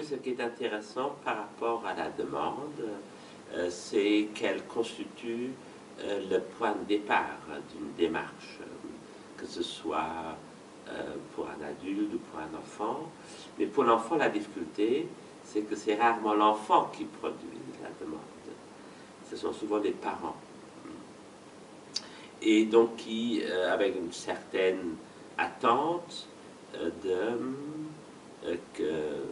ce qui est intéressant par rapport à la demande, c'est qu'elle constitue le point de départ d'une démarche, que ce soit pour un adulte ou pour un enfant. Mais pour l'enfant, la difficulté, c'est que c'est rarement l'enfant qui produit la demande. Ce sont souvent les parents. Et donc qui, avec une certaine attente que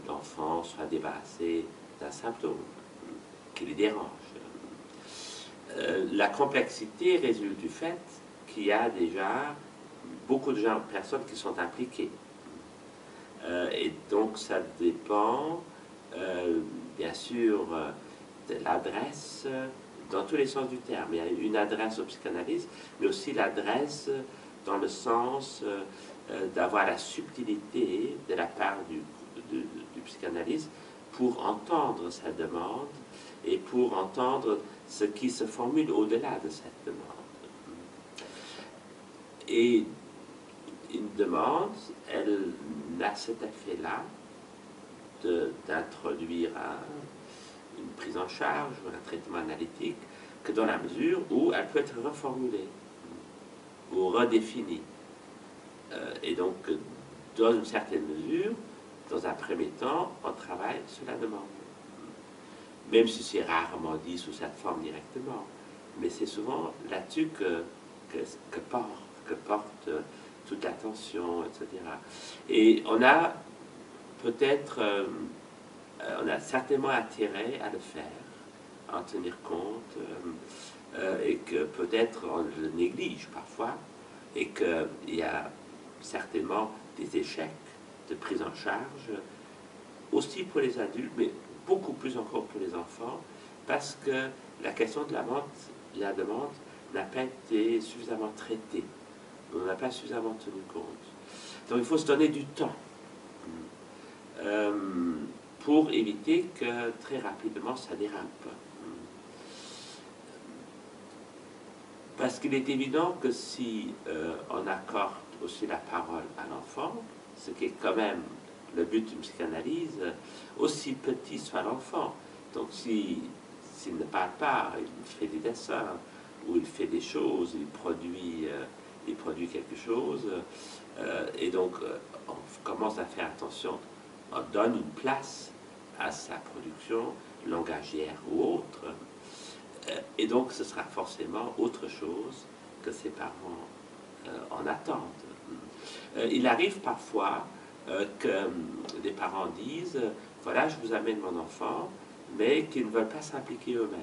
l'enfant soit débarrassé d'un symptôme qui les dérange. La complexité résulte du fait qu'il y a déjà beaucoup de personnes qui sont impliquées. Et donc ça dépend, bien sûr, de l'adresse, dans tous les sens du terme. Il y a une adresse au psychanalyste, mais aussi l'adresse dans le sens d'avoir la subtilité de la part du psychanalyste pour entendre sa demande et pour entendre ce qui se formule au-delà de cette demande. Et une demande, elle a cet effet-là d'introduire une prise en charge ou un traitement analytique que dans la mesure où elle peut être reformulée ou redéfinie. Et donc, dans une certaine mesure, dans un premier temps, on travaille sur la demande. Même si c'est rarement dit sous cette forme directement. Mais c'est souvent là-dessus que porte toute l'attention, etc. Et on a peut-être, on a certainement intérêt à le faire, à en tenir compte, et que peut-être on le néglige parfois, et qu'il y a certainement des échecs de prise en charge, aussi pour les adultes, mais beaucoup plus encore pour les enfants, parce que la question de la demande n'a pas été suffisamment traitée. On n'a pas suffisamment tenu compte. Donc il faut se donner du temps pour éviter que très rapidement ça dérape. Parce qu'il est évident que si on accorde aussi la parole à l'enfant, ce qui est quand même le but d'une psychanalyse, aussi petit soit l'enfant. Donc s'il ne parle pas, il fait des dessins, ou il fait des choses, il produit quelque chose, et donc on commence à faire attention, on donne une place à sa production langagière ou autre, et donc ce sera forcément autre chose que ses parents en attendent. Il arrive parfois que des parents disent, voilà, je vous amène mon enfant, mais qu'ils ne veulent pas s'impliquer eux-mêmes.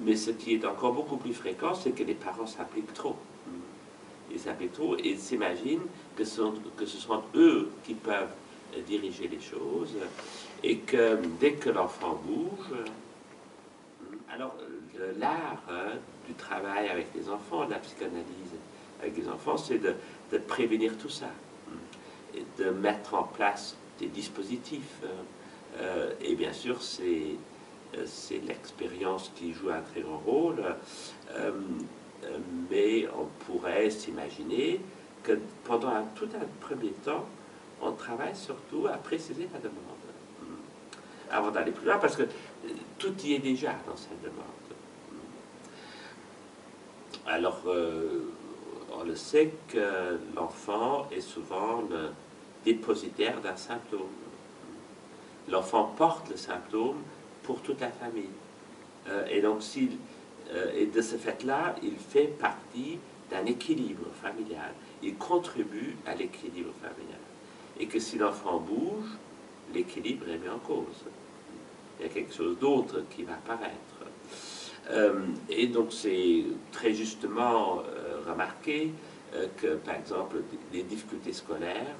Mais ce qui est encore beaucoup plus fréquent, c'est que les parents s'impliquent trop. Ils s'impliquent trop et s'imaginent que ce sont eux qui peuvent diriger les choses et que dès que l'enfant bouge, alors l'art du travail avec les enfants, de la psychanalyse avec les enfants, c'est de prévenir tout ça, et de mettre en place des dispositifs. Et bien sûr, c'est l'expérience qui joue un très grand rôle, mais on pourrait s'imaginer que pendant tout un premier temps, on travaille surtout à préciser la demande, avant d'aller plus loin, parce que tout y est déjà dans cette demande. Alors, on le sait que l'enfant est souvent le dépositaire d'un symptôme. L'enfant porte le symptôme pour toute la famille. Et donc, et de ce fait-là, il fait partie d'un équilibre familial. Il contribue à l'équilibre familial. Et que si l'enfant bouge, l'équilibre est mis en cause. Il y a quelque chose d'autre qui va apparaître. Et donc, c'est très justement remarqué que, par exemple, les difficultés scolaires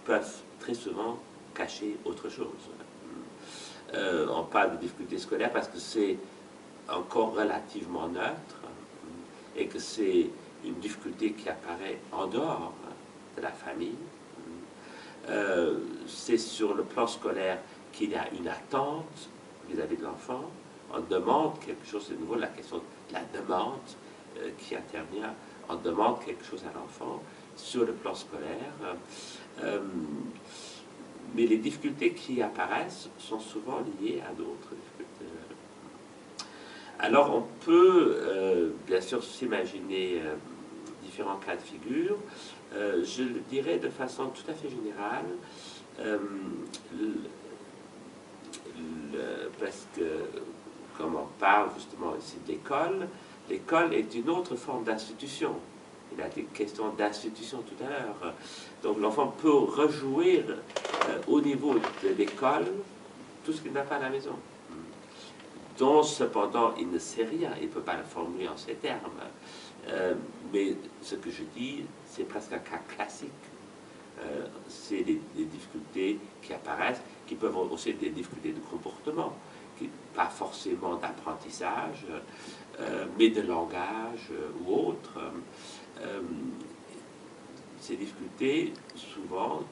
peuvent très souvent cacher autre chose. On parle de difficultés scolaires parce que c'est encore relativement neutre et que c'est une difficulté qui apparaît en dehors de la famille. C'est sur le plan scolaire qu'il y a une attente vis-à-vis de l'enfant. On demande quelque chose, c'est de nouveau la question de la demande qui intervient. On demande quelque chose à l'enfant sur le plan scolaire. Mais les difficultés qui apparaissent sont souvent liées à d'autres difficultés. Alors on peut bien sûr s'imaginer différents cas de figure. Je le dirais de façon tout à fait générale, parce que comme on parle justement ici de l'école, l'école est une autre forme d'institution. Il a des questions d'institution tout à l'heure. Donc l'enfant peut rejouer au niveau de l'école tout ce qu'il n'a pas à la maison, dont cependant il ne sait rien, il ne peut pas le formuler en ces termes. Mais ce que je dis, c'est presque un cas classique. C'est des difficultés qui apparaissent, qui peuvent aussi être des difficultés de comportement, pas forcément d'apprentissage, mais de langage ou autre. Ces difficultés, souvent,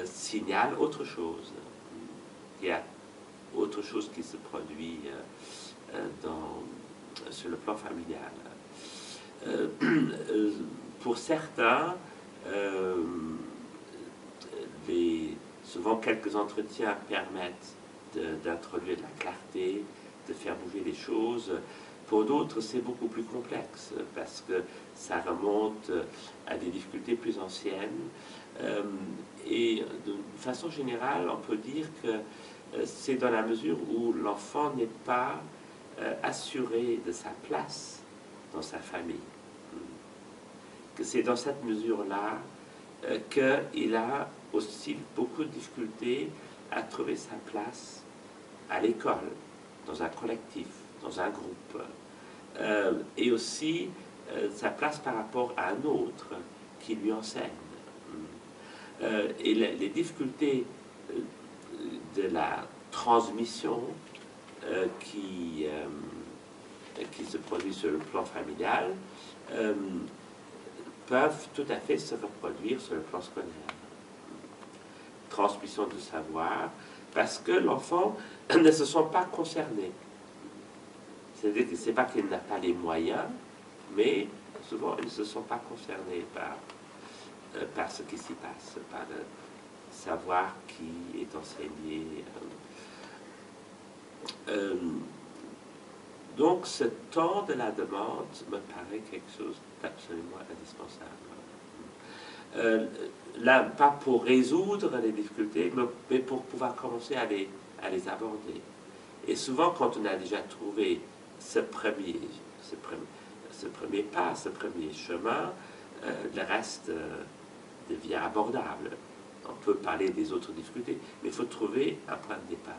signalent autre chose. Il y a autre chose qui se produit sur le plan familial. Pour certains, souvent quelques entretiens permettent d'introduire de la clarté, de faire bouger les choses. Pour d'autres, c'est beaucoup plus complexe parce que ça remonte à des difficultés plus anciennes. Et de façon générale, on peut dire que c'est dans la mesure où l'enfant n'est pas assuré de sa place dans sa famille. Que c'est dans cette mesure-là qu'il a aussi beaucoup de difficultés à trouver sa place à l'école, dans un collectif, dans un groupe, et aussi sa place par rapport à un autre qui lui enseigne. Et les difficultés de la transmission qui se produit sur le plan familial peuvent tout à fait se reproduire sur le plan scolaire. Transmission de savoir, parce que l'enfant ne se sent pas concerné. C'est-à-dire que ce n'est pas qu'il n'a pas les moyens, mais souvent il ne se sent pas concerné par ce qui s'y passe, par le savoir qui est enseigné. Donc ce temps de la demande me paraît quelque chose d'absolument indispensable. Là, pas pour résoudre les difficultés, mais pour pouvoir commencer à les aborder. Et souvent, quand on a déjà trouvé ce premier pas, ce premier chemin, le reste devient abordable. On peut parler des autres difficultés, mais il faut trouver un point de départ.